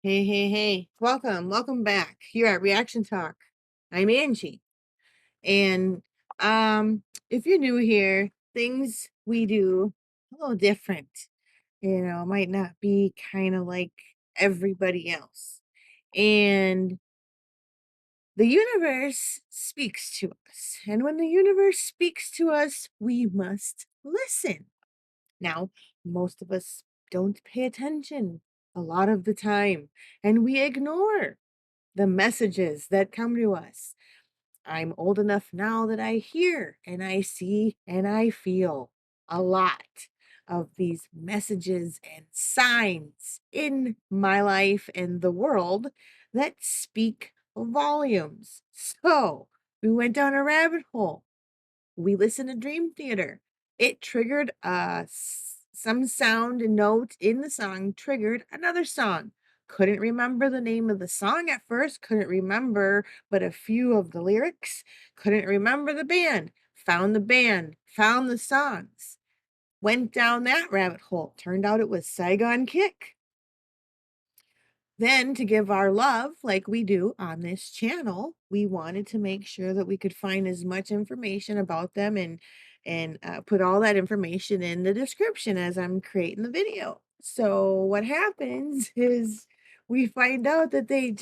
Hey, hey, hey. Welcome back. You're at Reaction Talk. I'm Angie. And if you're new here, things we do a little different. Might not be kind of like everybody else. And the universe speaks to us. And when the universe speaks to us, we must listen. Now, most of us don't pay attention a lot of the time, and we ignore the messages that come to us. I'm old enough now that I hear and I see and I feel a lot of these messages and signs in my life and the world that speak volumes. So we went down a rabbit hole. We listened to Dream Theater. It triggered some sound and note in the song, triggered another song. Couldn't remember the name of the song at first, couldn't remember but a few of the lyrics, couldn't remember the band, found the band, found the songs, went down that rabbit hole. Turned out it was Saigon Kick. Then, to give our love like we do on this channel, we wanted to make sure that we could find as much information about them and put all that information in the description as I'm creating the video. So what happens is we find out that they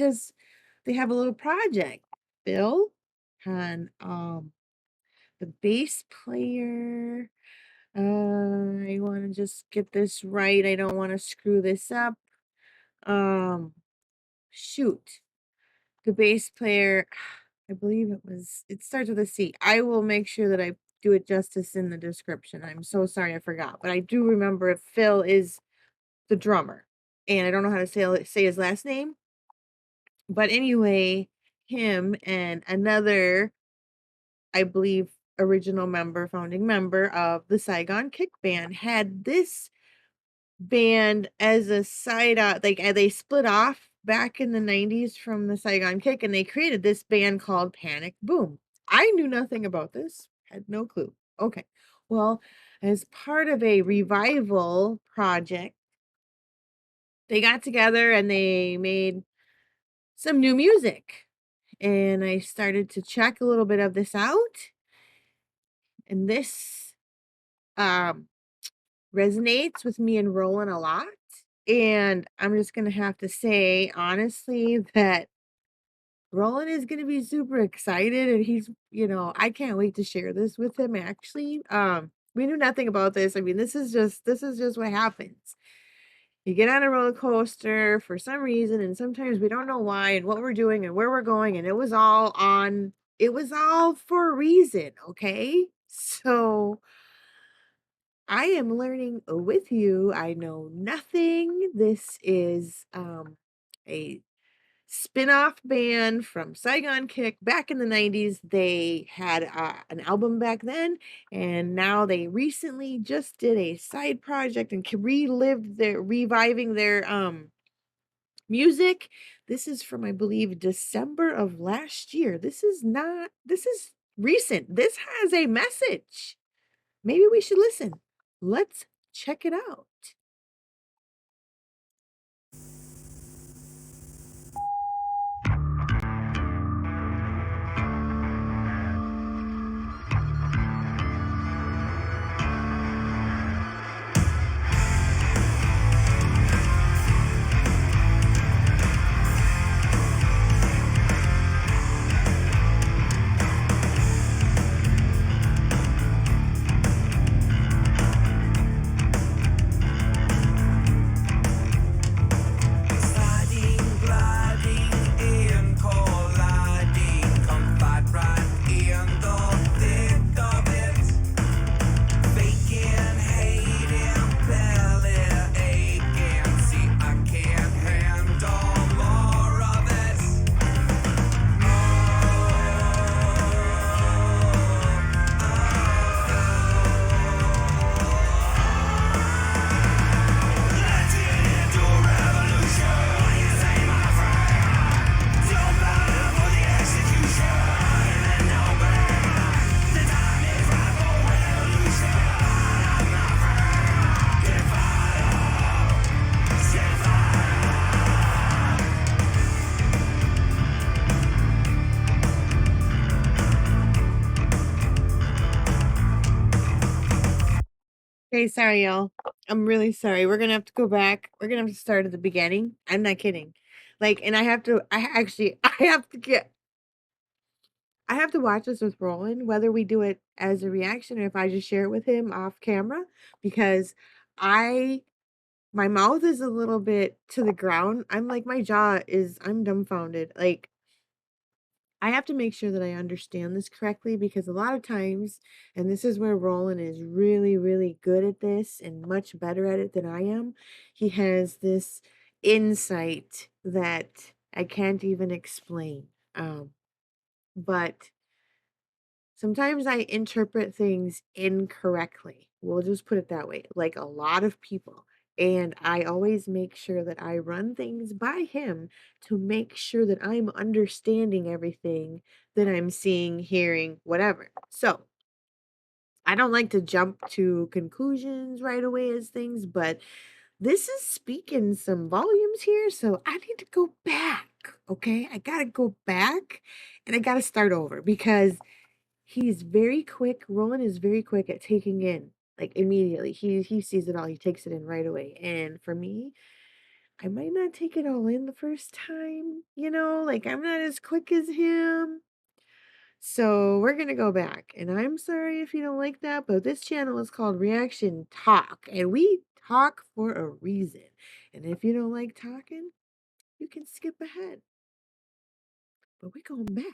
have a little project. Bill and the bass player. I want to just get this right. I don't want to screw this up. Um Shoot. The bass player, I believe it starts with a C. I will make sure that I do it justice in the description. I'm so sorry I forgot, but I do remember if Phil is the drummer. And I don't know how to say his last name. But anyway, him and another, I believe, original member, founding member of the Saigon Kick Band had this band as a side like they split off back in the 90s from the Saigon Kick, and they created this band called Panic Boom. I knew nothing about this, had no clue. Okay. Well, as part of a revival project, they got together and they made some new music. And I started to check a little bit of this out. And this um resonates with me and Rollen a lot. And I'm just gonna have to say honestly that Rollen is gonna be super excited, and I can't wait to share this with him actually. We knew nothing about this. I mean, this is just what happens. You get on a roller coaster for some reason, and sometimes we don't know why and what we're doing and where we're going, and it was all for a reason, okay? So I am learning with you. I know nothing. This is a spin-off band from Saigon Kick back in the 90s. They had an album back then, and now they recently just did a side project and reviving their music. This is from, I believe, December of last year. This is recent. This has a message. Maybe we should listen. Let's check it out. Okay, sorry, y'all. I'm really sorry. We're gonna have to go back. We're gonna have to start at the beginning. I'm not kidding. Like, and I have to watch this with Rollen, whether we do it as a reaction or if I just share it with him off camera, because I my mouth is a little bit to the ground. I'm dumbfounded. Like, I have to make sure that I understand this correctly because a lot of times, and this is where Roland is really, really good at this and much better at it than I am, he has this insight that I can't even explain. But sometimes I interpret things incorrectly. We'll just put it that way, like a lot of people. And I always make sure that I run things by him to make sure that I'm understanding everything that I'm seeing, hearing, whatever. So I don't like to jump to conclusions right away as things, but this is speaking some volumes here. So I need to go back. Okay. I got to go back and I got to start over because he's very quick. Roland is very quick at taking in, like, immediately. He sees it all. He takes it in right away. And for me, I might not take it all in the first time, like I'm not as quick as him. So we're gonna go back. And I'm sorry if you don't like that, but this channel is called Reaction Talk, and we talk for a reason. And if you don't like talking, you can skip ahead. But we're going back.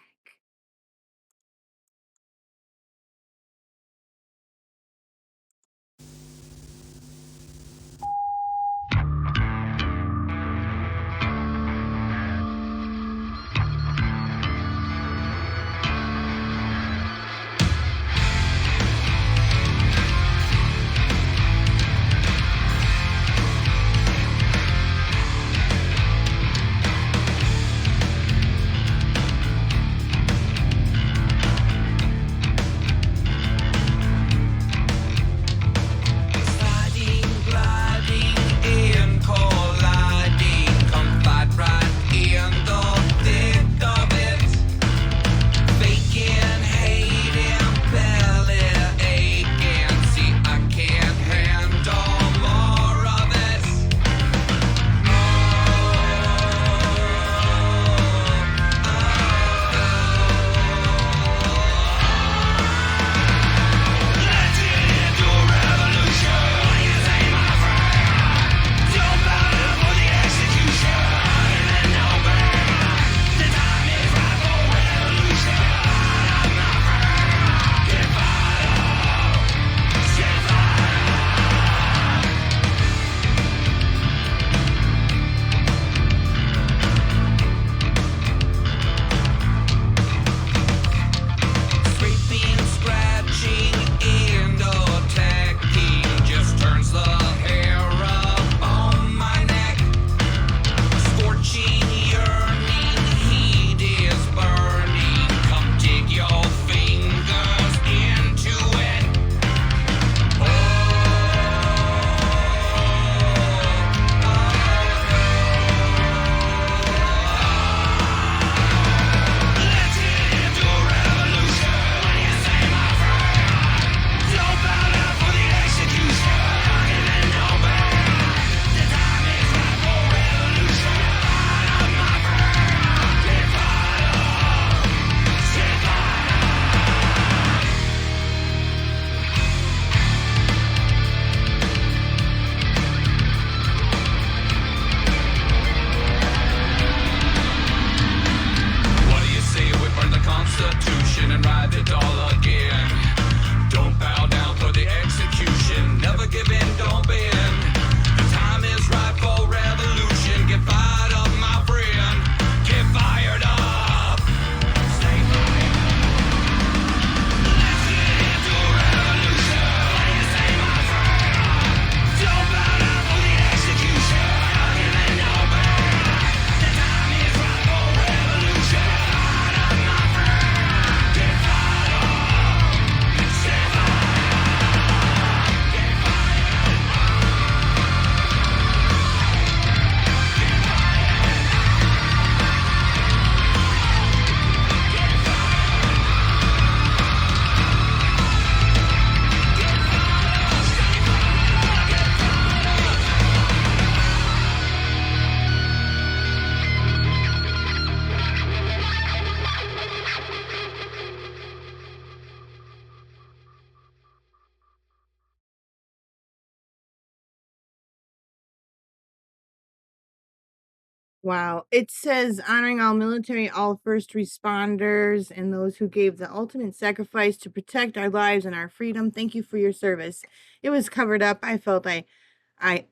Wow. It says honoring all military, all first responders, and those who gave the ultimate sacrifice to protect our lives and our freedom. Thank you for your service. It was covered up. I felt out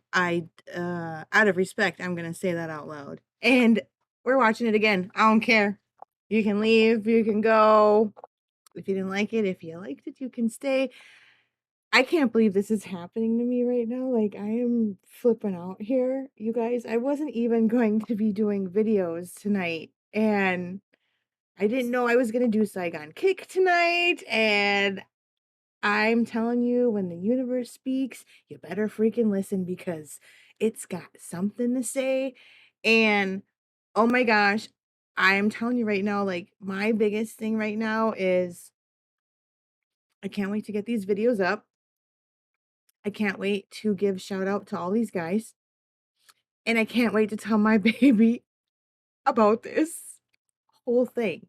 of respect, I'm gonna say that out loud. And we're watching it again. I don't care. You can leave, you can go. If you didn't like it, if you liked it, you can stay. I can't believe this is happening to me right now. Like, I am flipping out here, you guys. I wasn't even going to be doing videos tonight, and I didn't know I was gonna do Saigon Kick tonight, and I'm telling you, when the universe speaks, you better freaking listen because it's got something to say. And oh my gosh, I am telling you right now, like, my biggest thing right now is I can't wait to get these videos up. I can't wait to give shout out to all these guys. And I can't wait to tell my baby about this whole thing.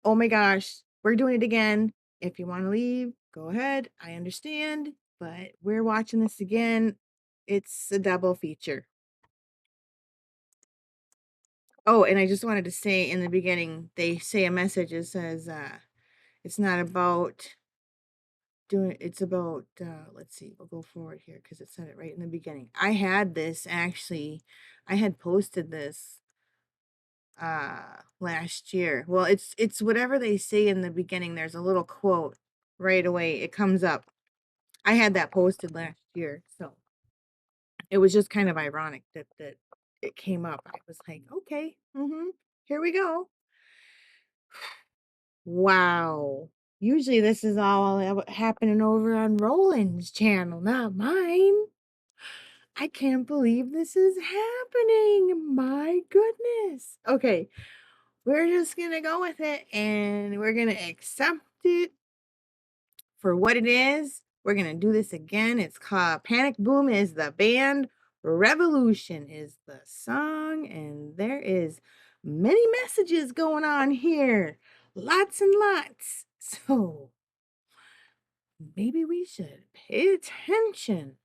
Oh my gosh, we're doing it again. If you want to leave, go ahead. I understand, but we're watching this again. It's a double feature. Oh, and I just wanted to say in the beginning, they say a message that says, it's not about doing, it's about, let's see, we'll go forward here because it said it right in the beginning. I had this actually, I had posted this last year. Well, it's whatever they say in the beginning. There's a little quote right away. It comes up. I had that posted last year, so it was just kind of ironic that it came up. I was like, okay, here we go. Wow. Usually this is all happening over on Rollen's channel, not mine. I can't believe this is happening. My goodness. Okay. We're just going to go with it and we're going to accept it for what it is. We're going to do this again. It's called Panic Boom is the band, Revolution is the song, and there is many messages going on here. Lots and lots. So maybe we should pay attention.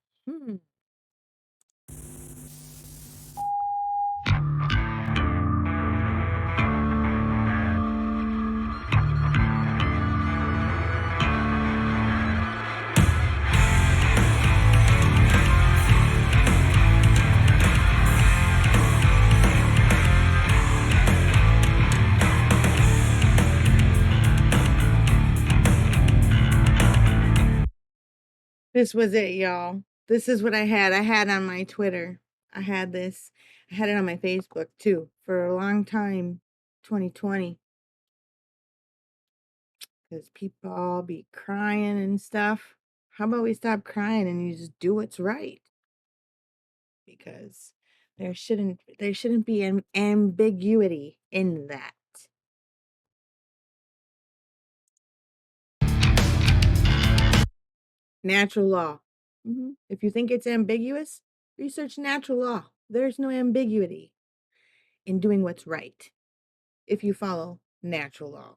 This was it, y'all. This is what I had. I had on my Twitter. I had this. I had it on my Facebook too for a long time, 2020. Because people all be crying and stuff. How about we stop crying and you just do what's right? Because there shouldn't be an ambiguity in that. Natural law. If you think it's ambiguous, research natural law. There's no ambiguity in doing what's right if you follow natural law.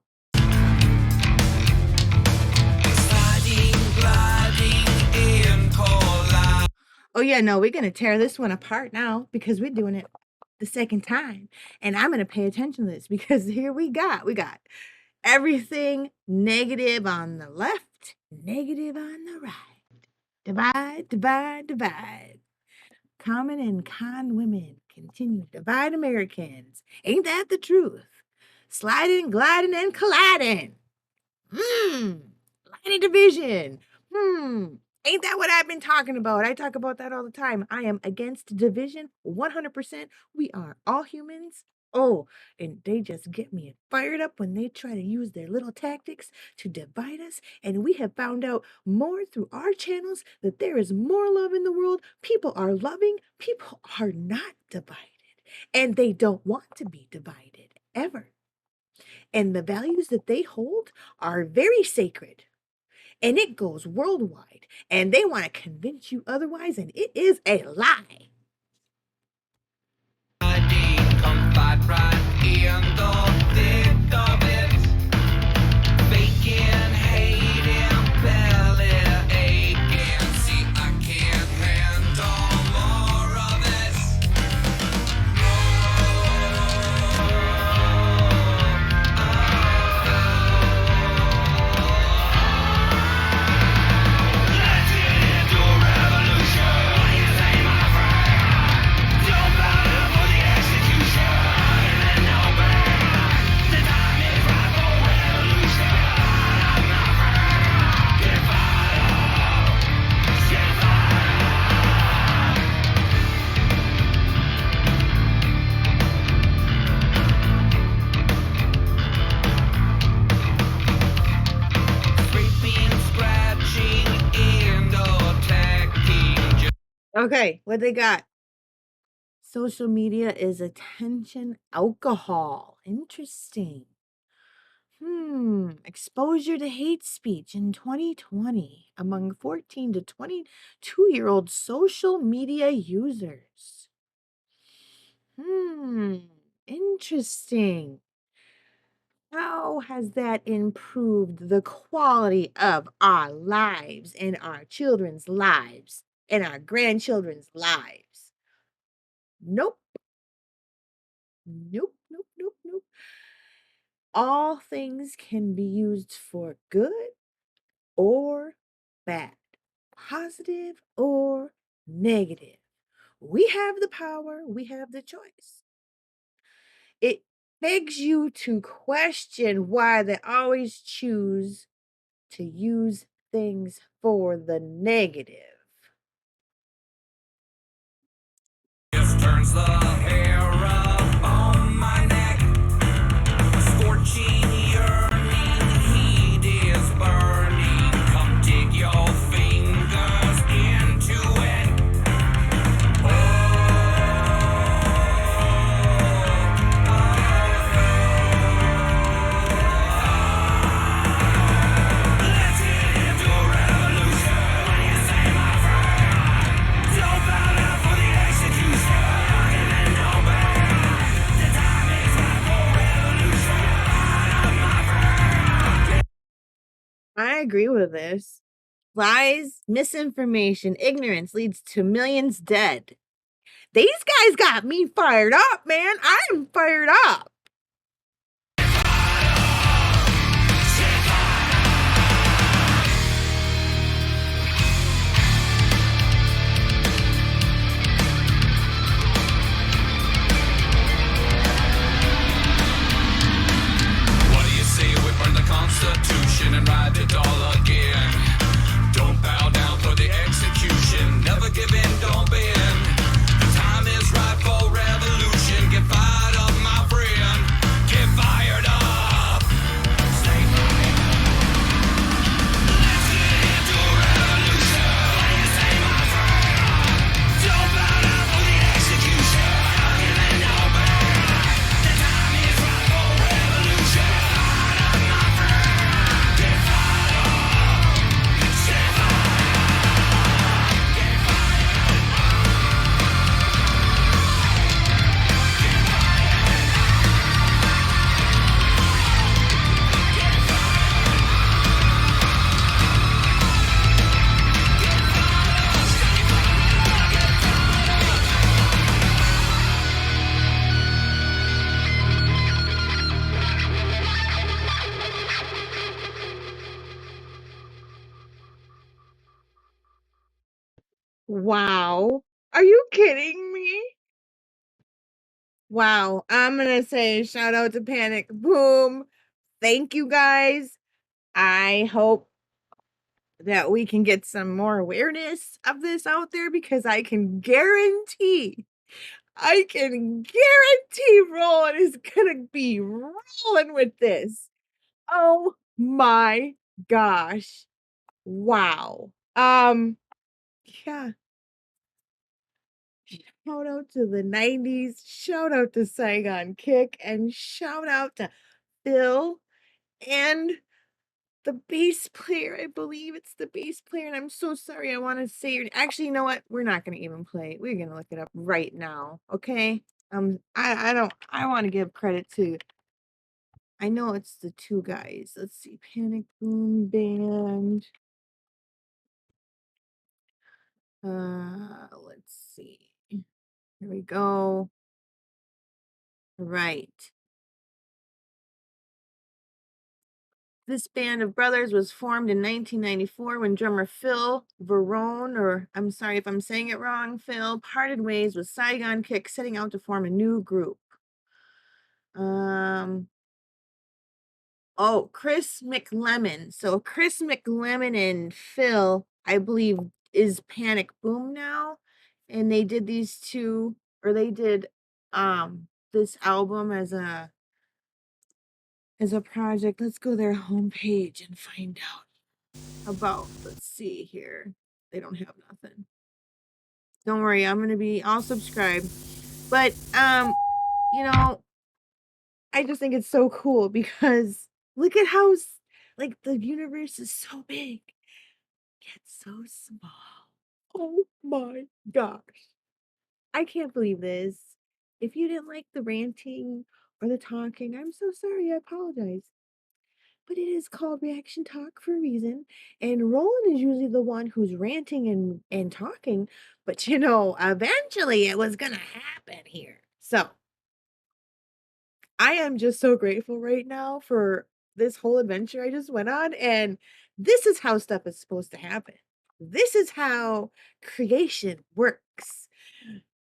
Oh yeah, no, we're gonna tear this one apart now because we're doing it the second time. And I'm gonna pay attention to this because here we got everything negative on the left, negative on the right. Divide, divide, divide. Common and con women continue to divide Americans. Ain't that the truth? Sliding, gliding, and colliding. Line division. Ain't that what I've been talking about? I talk about that all the time. I am against division 100%. We are all humans. Oh, and they just get me fired up when they try to use their little tactics to divide us. And we have found out more through our channels that there is more love in the world. People are loving. People are not divided. And they don't want to be divided ever. And the values that they hold are very sacred. And it goes worldwide. And they want to convince you otherwise, and it is a lie. Okay, what they got? Social media is attention alcohol. Interesting. Exposure to hate speech in 2020 among 14 to 22-year-old social media users. Interesting. How has that improved the quality of our lives and our children's lives and our grandchildren's lives? Nope. Nope, nope, nope, nope. All things can be used for good or bad, positive or negative. We have the power, we have the choice. It begs you to question why they always choose to use things for the negative. Just turns the hair up on my neck. Scorching, yearning, heat is burning. Come dig your fingers into it. Let's get into a revolution. What do you say, my friend? Don't bow down for the execution. Even no bad. The time is right for revolution, my friend. I agree with this. Lies, misinformation, ignorance leads to millions dead. These guys got me fired up, man. I'm fired up. What do you say we burn the Constitution and write it all again? Don't bow down for the execution. Never give in, don't bend. The time is right for revolution. Get fired up, my friend. Get fired up. Stay fired. Let's get into a revolution. What do you say, my friend? Don't bow down for the execution. Give in, no bend. The time is right for revolution. My friend. Get fired up. Stay fired. Get fired. Wow. Are you kidding me? Wow. I'm going to say shout out to Panic Boom. Thank you guys. I hope that we can get some more awareness of this out there because I can guarantee Rollen is gonna be rolling with this. Oh my gosh. Wow. Yeah. Shout out to the 90s, shout out to Saigon Kick, and shout out to Phil and the bass player. I believe it's the bass player, and I'm so sorry. I want to say your actually, you know what? We're not gonna even play it. We're gonna look it up right now. Okay. I want to give credit to I know it's the two guys. Let's see. Panic Boom Band. Let's see. Here we go. Right. This band of brothers was formed in 1994 when drummer Phil Varone, or I'm sorry if I'm saying it wrong, Phil, parted ways with Saigon Kick, setting out to form a new group. Um, oh, Chris McLemmon. So Chris McLemmon and Phil, I believe, is Panic Boom now. And they did these two, or they did this album as a project. Let's go to their homepage and find out about, let's see here. They don't have nothing. Don't worry, I'll subscribe. But, you know, I just think it's so cool because look at how like the universe is so big yet so small. Oh my gosh. I can't believe this. If you didn't like the ranting or the talking, I'm so sorry. I apologize. But it is called reaction talk for a reason. And Roland is usually the one who's ranting and talking. But eventually it was gonna happen here. So I am just so grateful right now for this whole adventure I just went on. And this is how stuff is supposed to happen. This is how creation works.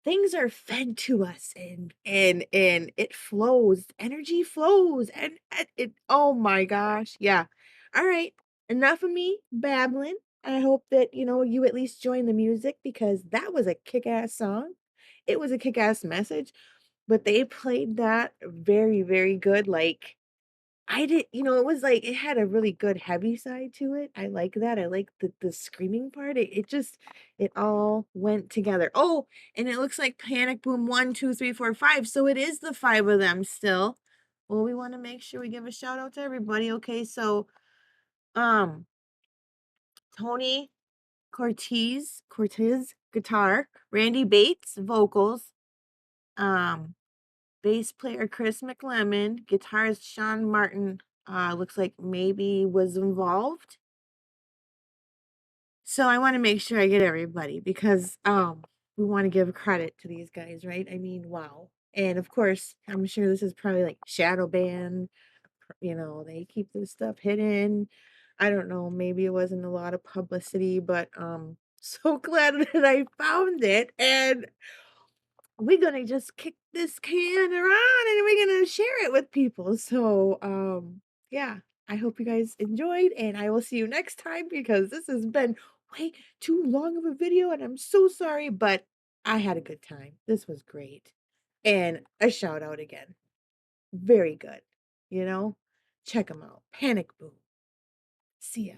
Things are fed to us and it flows. Energy flows and it oh my gosh. Yeah. All right. Enough of me babbling. I hope that you at least join the music because that was a kick-ass song. It was a kick-ass message, but they played that very, very good. Like I did, it was like it had a really good heavy side to it. I like that. I like the screaming part. It all went together. Oh, and it looks like Panic Boom 1, 2, 3, 4, 5. So it is the five of them still. Well, we want to make sure we give a shout out to everybody. Okay, so um Tony Cortez guitar, Randy Bates vocals, um bass player Chris McLemmon, guitarist Sean Martin, looks like maybe was involved. So I want to make sure I get everybody because we want to give credit to these guys, right? I mean, wow. And of course, I'm sure this is probably like shadow banned. They keep this stuff hidden. I don't know, maybe it wasn't a lot of publicity, but so glad that I found it. And we're gonna just kick this can around and we're gonna share it with people. So, yeah, I hope you guys enjoyed, and I will see you next time because this has been way too long of a video, and I'm so sorry, but I had a good time. This was great. And a shout out again. Very good. You know, check them out. Panic Boom. See ya.